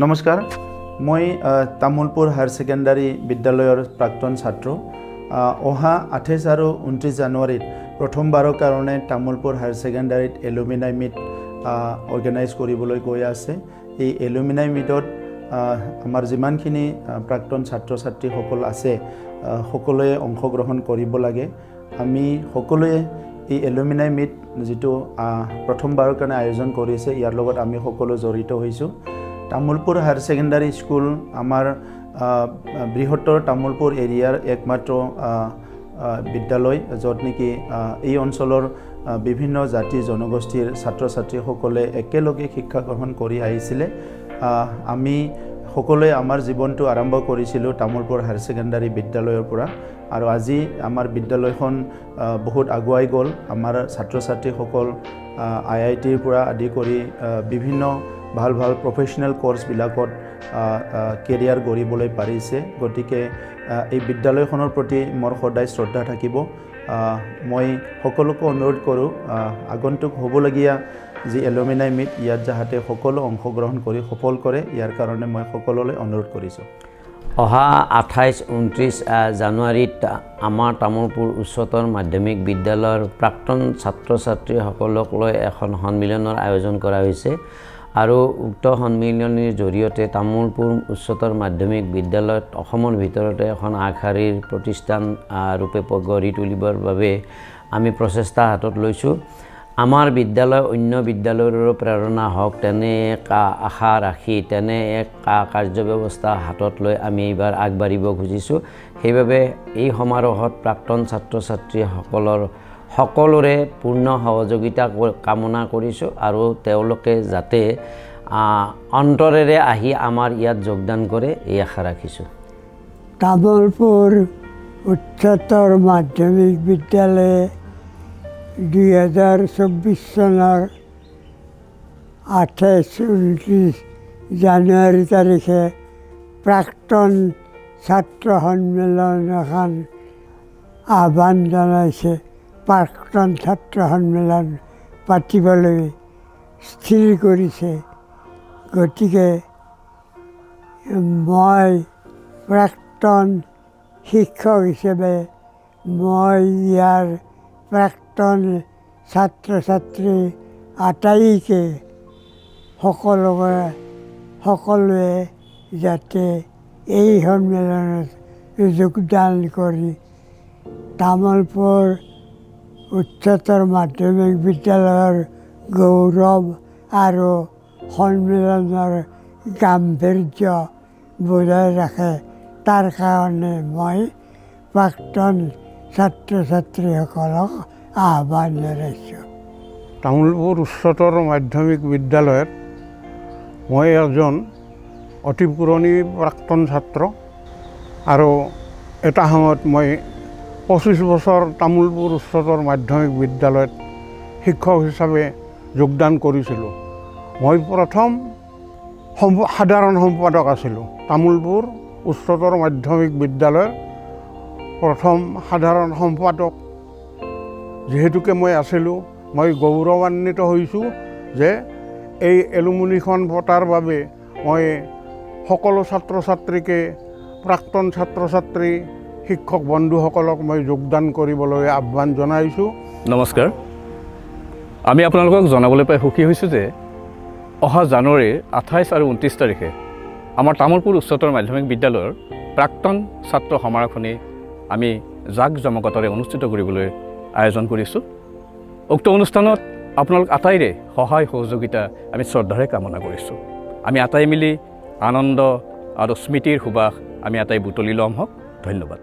নমস্কাৰ মই Tamulpur higher secondary বিদ্যালয়ৰ প্ৰাক্তন ছাত্ৰ অহা 28 আৰু 29 জানুৱাৰীত প্ৰথমবাৰৰ কাৰণে Tamulpur higher সেকেন্ডাৰীত alumni meat organise কৰিবলৈ গৈ আছে এই এলুমিনাই মিটত আমাৰ যিমানখিনি প্ৰাক্তন ছাত্ৰ ছাত্ৰী সকল আছে সকলোৱে অংশগ্ৰহণ কৰিব লাগে আমি সকলোৱে এই এলুমিনাই মিট যেটো প্ৰথমবাৰৰ কাৰণে আয়োজন কৰিছে ইয়াৰ লগত আমি সকলো জড়িত হৈছো তামুলপুৰ হায়াৰ সেকেন্ডাৰী স্কুল আমাৰ বৃহত্তৰ তামুলপুৰ এৰিয়াৰ একমাত্ৰ বিদ্যালয় যত নেকি এই অঞ্চলৰ বিভিন্ন জাতি জনগোষ্ঠীৰ ছাত্ৰ ছাত্ৰী সকলে একেলগে শিক্ষা গ্ৰহণ কৰি আহিছিলে আমি সকলোৱে আমাৰ জীৱনটো আৰম্ভ কৰিছিলো তামুলপুৰ হায়াৰ সেকেন্ডাৰী বিদ্যালয়ৰ পৰা আৰু আজি আমাৰ বিদ্যালয়খন বহুত আগুৱাই গল আমাৰ ছাত্ৰ ছাত্ৰী সকল IITৰ পৰা আদি কৰি বিভিন্ন ভাল ভাল প্ৰফেশনাল কোৰ্স বিলাকত কেৰিয়াৰ গঢ়িবলৈ পাৰিছে গতিকে এই বিদ্যালয়খনৰ প্ৰতি মোৰ সদায় শ্ৰদ্ধা থাকিব মই সকলোকে অনুৰোধ কৰো আগন্তুক হ'বলগীয়া যি এলুমিনাই মিট ইয়াত যাহাতে সকলো অংশগ্ৰহণ কৰি সফল কৰে ইয়াৰ কাৰণে মই সকলোলৈ অনুৰোধ কৰিছো অহা 28-29 জানুৱাৰীত আমাৰ তামুলপুৰ উচ্চতৰ মাধ্যমিক বিদ্যালয়ৰ প্ৰাক্তন ছাত্ৰ ছাত্ৰীসকলক লৈ এখন সন্মিলনৰ আয়োজন কৰা হৈছে আৰু উক্ত সন্মিলনৰ জৰিয়তে তামুলপুৰ উচ্চতৰ মাধ্যমিক বিদ্যালয়ত অসমৰ ভিতৰতে এখন আগশাৰীৰ প্ৰতিষ্ঠান ৰূপে গঢ়ি তুলিবৰ বাবে আমি প্ৰচেষ্টা হাতত লৈছো আমাৰ বিদ্যালয় অন্য বিদ্যালয়ৰ প্ৰেৰণা হওক তেনে এক আশা ৰাখি তেনে এক কাৰ্যব্যৱস্থা হাতত লৈ আমি এইবাৰ আগবাঢ়িব খুজিছো সেইবাবে এই সমাৰোহত প্ৰাক্তন ছাত্ৰ ছাত্ৰীসকলৰ সকলোৰে পূৰ্ণ সহযোগিতা কামনা কৰিছো আৰু তেওঁলোকে যাতে অন্তৰেৰে আহি আমাৰ ইয়াত যোগদান কৰে এই আশা ৰাখিছো তামুলপুৰ উচ্চতৰ মাধ্যমিক বিদ্যালয়ে 2024 চনৰ 28-29 জানুৱাৰী তাৰিখে প্ৰাক্তন ছাত্ৰ সন্মিলন এখন আহ্বান জনাইছে প্ৰাক্তন ছাত্ৰ সন্মিলন পাতিবলৈ স্থিৰ কৰিছে গতিকে মই প্ৰাক্তন শিক্ষক হিচাপে মই ইয়াৰ প্ৰাক্তন ছাত্ৰ ছাত্ৰী আটাইকে সকলোৱে যাতে এই সন্মিলনত যোগদান কৰি তামুলপুৰ উচ্চতৰ মাধ্যমিক বিদ্যালয়ৰ গৌৰৱ আৰু সন্মিলনৰ গাম্ভীৰ্য বজাই ৰাখে তাৰ কাৰণে মই প্ৰাক্তন ছাত্ৰ ছাত্ৰীসকলক আহ্বান জনাইছোঁ তামুলপুৰ উচ্চতৰ মাধ্যমিক বিদ্যালয়ত মই এজন অতি পুৰণি প্ৰাক্তন ছাত্ৰ আৰু এটা সময়ত মই 25 বছৰ তামুলপুৰ উচ্চতৰ মাধ্যমিক বিদ্যালয়ত শিক্ষক হিচাপে যোগদান কৰিছিলোঁ মই প্ৰথম সাধাৰণ সম্পাদক আছিলোঁ তামুলপুৰ উচ্চতৰ মাধ্যমিক বিদ্যালয়ৰ প্ৰথম সাধাৰণ সম্পাদক যেহেতুকে মই আছিলোঁ মই গৌৰৱান্বিত হৈছোঁ যে এই এলুমিনিখন পতাৰ বাবে মই সকলো ছাত্ৰ ছাত্ৰীকে প্ৰাক্তন ছাত্ৰ ছাত্ৰী শিক্ষক বন্ধুসকলক মই যোগদান কৰিবলৈ আহ্বান জনাইছোঁ নমস্কাৰ আমি আপোনালোকক জনাবলৈ পাই সুখী হৈছোঁ যে অহা জানুৱাৰীৰ 28 আৰু 29 তাৰিখে আমাৰ তামুলপুৰ উচ্চতৰ মাধ্যমিক বিদ্যালয়ৰ প্ৰাক্তন ছাত্ৰ সমাৰোহণি আমি জাকজমকতাৰে অনুষ্ঠিত কৰিবলৈ আয়োজন কৰিছোঁ উক্ত অনুষ্ঠানত আপোনালোক আটাইৰে সহায় সহযোগিতা আমি শ্ৰদ্ধাৰে কামনা কৰিছোঁ আমি আটাই মিলি আনন্দ আৰু স্মৃতিৰ সুবাস আমি আটাই বুটলি ল'ম হওক ধন্যবাদ